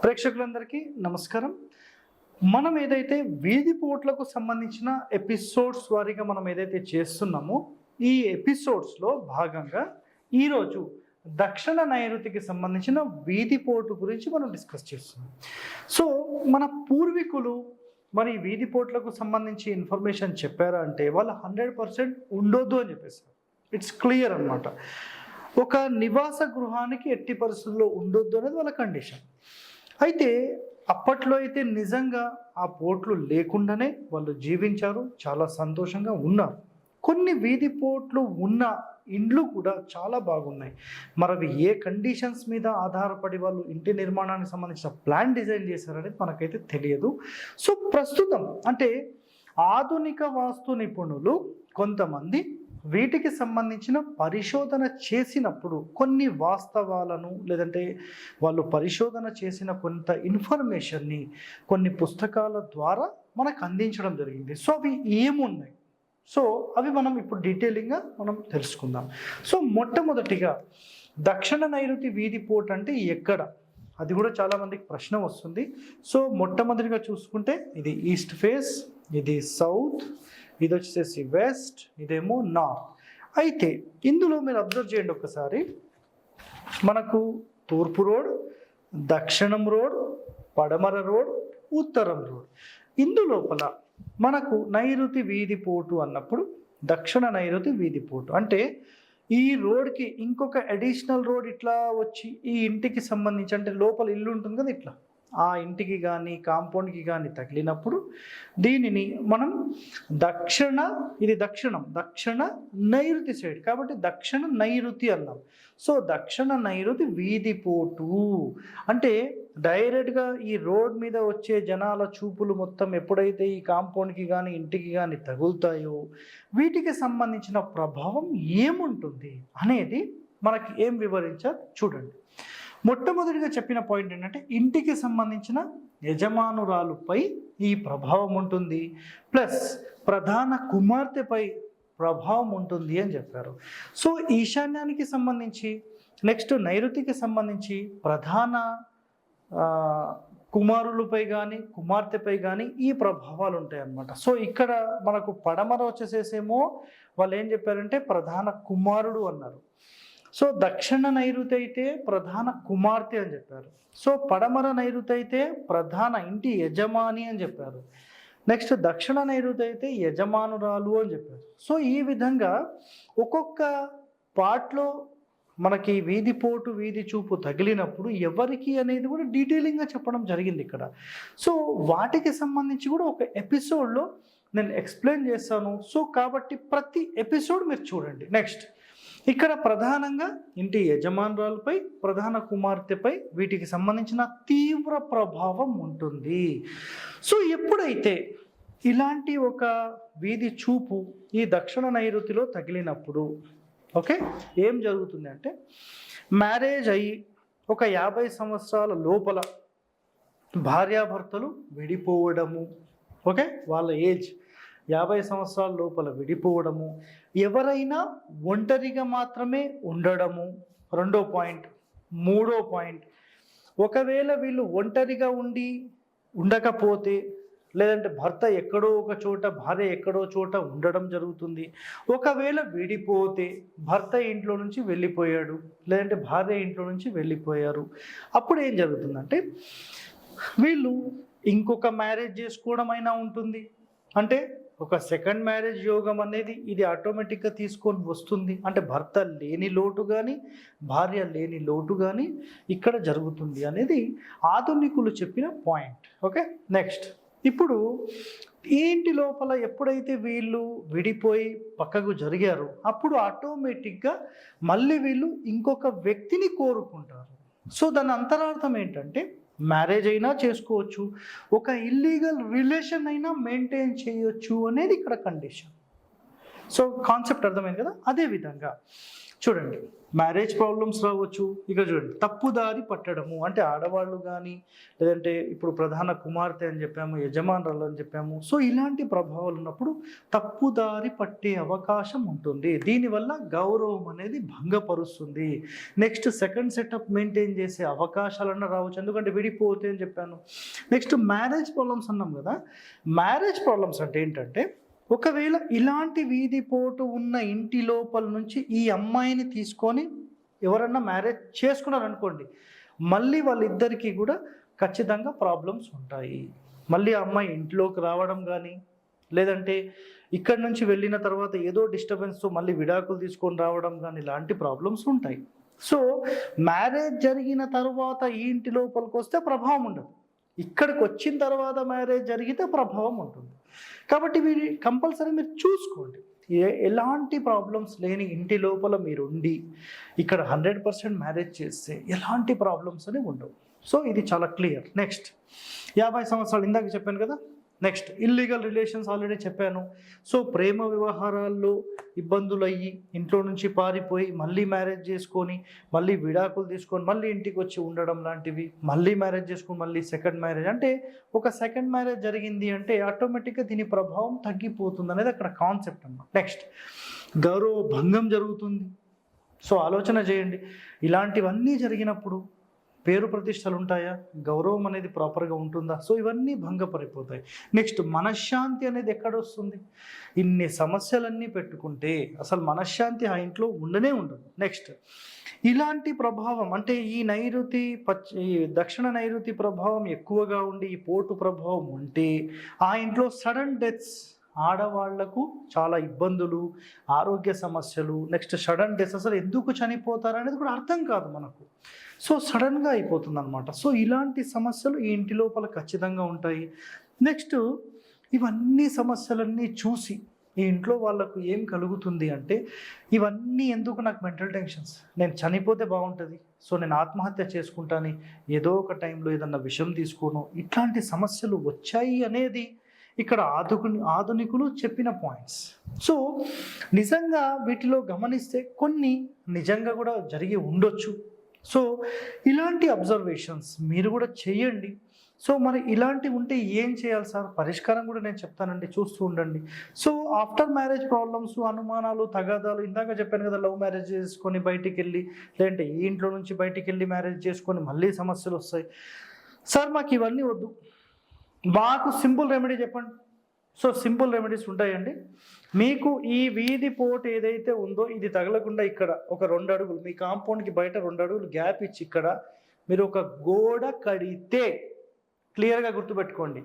ప్రేక్షకులందరికీ నమస్కారం. మనం ఏదైతే వీధి పోట్లకు సంబంధించిన ఎపిసోడ్స్ వారీగా మనం ఏదైతే చేస్తున్నామో ఈ ఎపిసోడ్స్లో భాగంగా ఈరోజు దక్షిణ నైరుతికి సంబంధించిన వీధి పోటు గురించి మనం డిస్కస్ చేస్తున్నాం. సో మన పూర్వీకులు మరి వీధి పోట్లకు సంబంధించి ఇన్ఫర్మేషన్ చెప్పారా అంటే వాళ్ళు 100% ఉండొద్దు అని చెప్పేసారు. ఇట్స్ క్లియర్ అనమాట. ఒక నివాస గృహానికి ఎట్టి పరిస్థితుల్లో ఉండొద్దు అనేది వాళ్ళ కండిషన్. అయితే అప్పట్లో అయితే నిజంగా ఆ పోట్లు లేకుండానే వాళ్ళు జీవించారు, చాలా సంతోషంగా ఉన్నారు. కొన్ని వీధి పోట్లు ఉన్న ఇండ్లు కూడా చాలా బాగున్నాయి. మరి అవి ఏ కండిషన్స్ మీద ఆధారపడి వాళ్ళు ఇంటి నిర్మాణానికి సంబంధించిన ప్లాన్ డిజైన్ చేశారనేది మనకైతే తెలియదు. సో ప్రస్తుతం అంటే ఆధునిక వాస్తు నిపుణులు కొంతమంది వీటికి సంబంధించిన పరిశోధన చేసినప్పుడు కొన్ని వాస్తవాలను లేదంటే వాళ్ళు పరిశోధన చేసిన కొంత ఇన్ఫర్మేషన్ని కొన్ని పుస్తకాల ద్వారా మనకు అందించడం జరిగింది. సో అవి ఏమున్నాయి, సో అవి మనం ఇప్పుడు డీటెయిలింగ్గా మనం తెలుసుకుందాం. సో మొట్టమొదటిగా దక్షిణ నైరుతి వీధి పోట్ అంటే ఎక్కడ, అది కూడా చాలామందికి ప్రశ్న వస్తుంది. సో మొట్టమొదటిగా చూసుకుంటే ఇది ఈస్ట్ ఫేస్, ఇది సౌత్, ఇది వచ్చేసి వెస్ట్, ఇదేమో నార్త్. అయితే ఇందులో మీరు అబ్జర్వ్ చేయండి ఒకసారి, మనకు తూర్పు రోడ్, దక్షిణం రోడ్, పడమర రోడ్, ఉత్తరం రోడ్. ఇందులోపల మనకు నైరుతి వీధి పోటు అన్నప్పుడు దక్షిణ నైరుతి వీధి పోటు అంటే ఈ రోడ్కి ఇంకొక అడిషనల్ రోడ్ ఇట్లా వచ్చి ఈ ఇంటికి సంబంధించి అంటే లోపల ఇల్లు ఉంటుంది కదా, ఇట్లా ఆ ఇంటికి కానీ కాంపౌండ్కి కానీ తగిలినప్పుడు దీనిని మనం దక్షిణ నైరుతి సైడ్ కాబట్టి దక్షిణ నైరుతి అన్నాం. సో దక్షిణ నైరుతి వీధి పోటు అంటే డైరెక్ట్గా ఈ రోడ్ మీద వచ్చే జనాల చూపులు మొత్తం ఎప్పుడైతే ఈ కాంపౌండ్కి కానీ ఇంటికి కానీ తగులుతాయో వీటికి సంబంధించిన ప్రభావం ఏముంటుంది అనేది మనకి ఏం వివరించారు చూడండి. మొట్టమొదటిగా చెప్పిన పాయింట్ ఏంటంటే ఇంటికి సంబంధించిన యజమానురాలుపై ఈ ప్రభావం ఉంటుంది, ప్లస్ ప్రధాన కుమార్తెపై ప్రభావం ఉంటుంది అని చెప్పారు. సో ఈశాన్యానికి సంబంధించి నెక్స్ట్ నైరుతికి సంబంధించి ప్రధాన కుమారులపై కానీ కుమార్తెపై కానీ ఈ ప్రభావాలు ఉంటాయి అన్నమాట. సో ఇక్కడ మనకు పడమర వచ్చేసేసేమో వాళ్ళు ఏం చెప్పారంటే ప్రధాన కుమారుడు అన్నారు. సో దక్షిణ నైరుతి అయితే ప్రధాన కుమార్తె అని చెప్పారు. సో పడమర నైరుతి అయితే ప్రధాన ఇంటి యజమాని అని చెప్పారు. నెక్స్ట్ దక్షిణ నైరుతి అయితే యజమానురాలు అని చెప్పారు. సో ఈ విధంగా ఒక్కొక్క పార్ట్లో మనకి వీధి పోటు వీధి చూపు తగిలినప్పుడు ఎవరికి అనేది కూడా డీటెయిలింగ్గా చెప్పడం జరిగింది ఇక్కడ. సో వాటికి సంబంధించి కూడా ఒక ఎపిసోడ్లో నేను ఎక్స్ప్లెయిన్ చేస్తాను. సో కాబట్టి ప్రతి ఎపిసోడ్ మీరు చూడండి. నెక్స్ట్ ఇక్కడ ప్రధానంగా ఇంటి యజమానురాలపై ప్రధాన కుమార్తెపై వీటికి సంబంధించిన తీవ్ర ప్రభావం ఉంటుంది. సో ఎప్పుడైతే ఇలాంటి ఒక వీధి చూపు ఈ దక్షిణ నైరుతిలో తగిలినప్పుడు ఓకే ఏం జరుగుతుంది అంటే మ్యారేజ్ అయ్యి ఒక 50 సంవత్సరాల లోపల భార్యాభర్తలు విడిపోవడము, ఓకే వాళ్ళ ఏజ్ 50 సంవత్సరాల లోపల విడిపోవడము, ఎవరైనా ఒంటరిగా మాత్రమే ఉండడము రెండో పాయింట్. మూడో పాయింట్, ఒకవేళ వీళ్ళు ఒంటరిగా ఉండకపోతే లేదంటే భర్త ఎక్కడో ఒక చోట భార్య ఎక్కడో చోట ఉండడం జరుగుతుంది. ఒకవేళ విడిపోతే భర్త ఇంట్లో నుంచి వెళ్ళిపోయాడు లేదంటే భార్య ఇంట్లో నుంచి వెళ్ళిపోయారు, అప్పుడు ఏం జరుగుతుందంటే వీళ్ళు ఇంకొక మ్యారేజ్ చేసుకోవడం అయినా ఉంటుంది. అంటే ఒక సెకండ్ మ్యారేజ్ యోగం అనేది ఇది ఆటోమేటిక్గా తీసుకొని వస్తుంది. అంటే భర్త లేని లోటు కానీ భార్య లేని లోటు కానీ ఇక్కడ జరుగుతుంది అనేది ఆధునికులు చెప్పిన పాయింట్. ఓకే నెక్స్ట్ ఇప్పుడు ఈ ఇంటి లోపల ఎప్పుడైతే వీళ్ళు విడిపోయి పక్కకు జరిగారో అప్పుడు ఆటోమేటిక్గా మళ్ళీ వీళ్ళు ఇంకొక వ్యక్తిని కోరుకుంటారు. సో దాని అంతరార్థం ఏంటంటే మ్యారేజ్ అయినా చేసుకోవచ్చు, ఒక ఇల్లీగల్ రిలేషన్ అయినా మెయింటైన్ చేయొచ్చు అనేది ఇక్కడ కండిషన్. సో కాన్సెప్ట్ అర్థమైంది కదా. అదేవిధంగా చూడండి మ్యారేజ్ ప్రాబ్లమ్స్ రావచ్చు. ఇక చూడండి, తప్పుదారి పట్టడము అంటే ఆడవాళ్ళు కానీ, లేదంటే ఇప్పుడు ప్రధాన కుమార్తె అని చెప్పాము, యజమానురాలు అని చెప్పాము. సో ఇలాంటి ప్రభావాలు ఉన్నప్పుడు తప్పుదారి పట్టే అవకాశం ఉంటుంది. దీనివల్ల గౌరవం అనేది భంగపరుస్తుంది. నెక్స్ట్ సెకండ్ సెటప్ మెయింటైన్ చేసే అవకాశాలన్నా రావచ్చు, ఎందుకంటే విడిపోతే అని చెప్పాను. నెక్స్ట్ మ్యారేజ్ ప్రాబ్లమ్స్ అన్నాం కదా. మ్యారేజ్ ప్రాబ్లమ్స్ అంటే ఏంటంటే, ఒకవేళ ఇలాంటి వీధిపోటు ఉన్న ఇంటి లోపల నుంచి ఈ అమ్మాయిని తీసుకొని ఎవరన్నా మ్యారేజ్ చేసుకున్నారనుకోండి, మళ్ళీ వాళ్ళిద్దరికీ కూడా ఖచ్చితంగా ప్రాబ్లమ్స్ ఉంటాయి. మళ్ళీ ఆ అమ్మాయి ఇంట్లోకి రావడం కానీ, లేదంటే ఇక్కడి నుంచి వెళ్ళిన తర్వాత ఏదో డిస్టర్బెన్స్తో మళ్ళీ విడాకులు తీసుకొని రావడం కానీ, ఇలాంటి ప్రాబ్లమ్స్ ఉంటాయి. సో మ్యారేజ్ జరిగిన తర్వాత ఈ ఇంటి లోపలికి వస్తే ప్రభావం ఉండదు, ఇక్కడికి వచ్చిన తర్వాత మ్యారేజ్ జరిగితే ప్రభావం ఉంటుంది. కాబట్టి వీరి కంపల్సరీ మీరు చూసుకోండి, ఎలాంటి ప్రాబ్లమ్స్ లేని ఇంటి లోపల మీరు ఉండి ఇక్కడ 100% మ్యారేజ్ చేస్తే ఎలాంటి ప్రాబ్లమ్స్ అనేవి ఉండవు. సో ఇది చాలా క్లియర్. నెక్స్ట్ 50 సంవత్సరాలు ఇందాక చెప్పాను కదా. నెక్స్ట్ ఇల్లీగల్ రిలేషన్స్ ఆల్రెడీ చెప్పాను. సో ప్రేమ వ్యవహారాల్లో ఇబ్బందులు అయ్యి ఇంట్లో నుంచి పారిపోయి మళ్ళీ మ్యారేజ్ చేసుకొని మళ్ళీ విడాకులు తీసుకొని మళ్ళీ ఇంటికి వచ్చి ఉండడం లాంటివి, మళ్ళీ మ్యారేజ్ చేసుకొని మళ్ళీ సెకండ్ మ్యారేజ్, అంటే ఒక సెకండ్ మ్యారేజ్ జరిగింది అంటే ఆటోమేటిక్గా దీని ప్రభావం తగ్గిపోతుంది అనేది అక్కడ కాన్సెప్ట్ అన్నమాట. నెక్స్ట్ గౌరవ భంగం జరుగుతుంది. సో ఆలోచన చేయండి, ఇలాంటివన్నీ జరిగినప్పుడు పేరు ప్రతిష్టలు ఉంటాయా, గౌరవం అనేది ప్రాపర్గా ఉంటుందా? సో ఇవన్నీ భంగపడిపోతాయి. నెక్స్ట్ మనశ్శాంతి అనేది ఎక్కడ వస్తుంది? ఇన్ని సమస్యలన్నీ పెట్టుకుంటే అసలు మనశ్శాంతి ఆ ఇంట్లో ఉండనే ఉండదు. నెక్స్ట్ ఇలాంటి ప్రభావం అంటే ఈ దక్షిణ నైరుతి ప్రభావం ఎక్కువగా ఉండి ఈ పోటు ప్రభావం ఉంటే ఆ ఇంట్లో సడన్ డెత్స్, ఆడవాళ్లకు చాలా ఇబ్బందులు, ఆరోగ్య సమస్యలు, నెక్స్ట్ సడన్ డెత్స్, అసలు ఎందుకు చనిపోతారు అనేది కూడా అర్థం కాదు మనకు. సో సడన్గా అయిపోతుంది అనమాట. సో ఇలాంటి సమస్యలు ఈ ఇంటి లోపల ఖచ్చితంగా ఉంటాయి. నెక్స్ట్ ఇవన్నీ సమస్యలన్నీ చూసి ఈ ఇంట్లో వాళ్ళకు ఏం కలుగుతుంది అంటే, ఇవన్నీ ఎందుకు, నాకు మెంటల్ టెన్షన్స్, నేను చనిపోతే బాగుంటుంది, సో నేను ఆత్మహత్య చేసుకుంటాను, ఏదో ఒక టైంలో ఏదన్నా విషం తీసుకోను, ఇట్లాంటి సమస్యలు వచ్చాయి అనేది ఇక్కడ ఆధునికులు చెప్పిన పాయింట్స్. సో నిజంగా వీటిలో గమనిస్తే కొన్ని నిజంగా కూడా జరిగి ఉండొచ్చు. సో ఇలాంటి అబ్జర్వేషన్స్ మీరు కూడా చేయండి. సో మరి ఇలాంటివి ఉంటే ఏం చేయాలి సార్, పరిష్కారం కూడా నేను చెప్తానండి, చూస్తూ ఉండండి. సో ఆఫ్టర్ మ్యారేజ్ ప్రాబ్లమ్స్, అనుమానాలు, తగాదాలు, ఇందాక చెప్పాను కదా, లవ్ మ్యారేజ్ చేసుకొని బయటికి వెళ్ళి, లేదంటే ఈ ఇంట్లో నుంచి బయటికి వెళ్ళి మ్యారేజ్ చేసుకొని మళ్ళీ సమస్యలు వస్తాయి. సార్ మాకు ఇవన్నీ వద్దు, మాకు సింపుల్ రెమెడీ చెప్పండి. సో సింపుల్ రెమెడీస్ ఉంటాయండి. మీకు ఈ వీధి పోటు ఏదైతే ఉందో ఇది తగలకుండా ఇక్కడ ఒక 2 అడుగులు, మీ కాంపౌండ్కి బయట 2 అడుగులు గ్యాప్ ఇచ్చి ఇక్కడ మీరు ఒక గోడ కడితే, క్లియర్గా గుర్తుపెట్టుకోండి,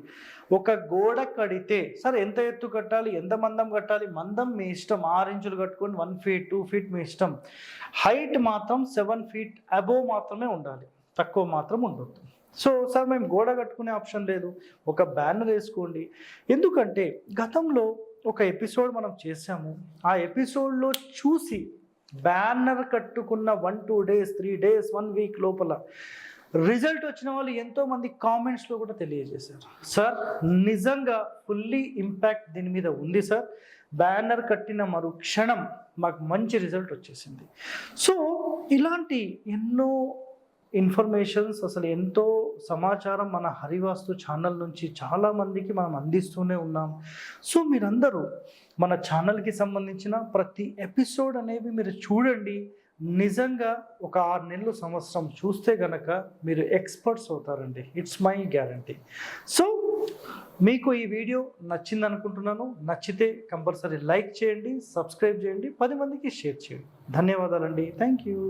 ఒక గోడ కడితే, సార్ ఎంత ఎత్తు కట్టాలి, ఎంత మందం కట్టాలి, మందం మీ ఇష్టం, 6 ఇంచులు కట్టుకోండి, 1 ఫీట్ 2 ఫీట్ మీ ఇష్టం. హైట్ మాత్రం 7 ఫీట్ అబోవ్ మాత్రమే ఉండాలి, తక్కువ మాత్రం ఉండొద్దు. సో సార్ మేము గోడ కట్టుకునే ఆప్షన్ లేదు, ఒక బ్యానర్ వేసుకోండి. ఎందుకంటే గతంలో ఒక ఎపిసోడ్ మనం చేసాము, ఆ ఎపిసోడ్లో చూసి బ్యానర్ కట్టుకున్న 1-2 days 3 days 1 week లోపల రిజల్ట్ వచ్చిన వాళ్ళు ఎంతోమంది కామెంట్స్లో కూడా తెలియజేశారు, సార్ నిజంగా ఫుల్లీ ఇంపాక్ట్ దీని మీద ఉంది సార్, బ్యానర్ కట్టిన మరుక్షణం మాకు మంచి రిజల్ట్ వచ్చేసింది. సో ఇలాంటి ఎన్నో ఇన్ఫర్మేషన్స్, అసలు ఎంతో సమాచారం మన హరివాస్తు ఛానల్ నుంచి చాలామందికి మనం అందిస్తూనే ఉన్నాం. సో మీరందరూ మన ఛానల్కి సంబంధించిన ప్రతి ఎపిసోడ్ అనేవి మీరు చూడండి. నిజంగా ఒక 6 నెలలు సంవత్సరం చూస్తే గనక మీరు ఎక్స్పర్ట్స్ అవుతారండి, ఇట్స్ మై గ్యారంటీ. సో మీకు ఈ వీడియో నచ్చింది అనుకుంటున్నాను. నచ్చితే కంపల్సరీ లైక్ చేయండి, సబ్స్క్రైబ్ చేయండి, 10 మందికి షేర్ చేయండి. ధన్యవాదాలండి. Thank you.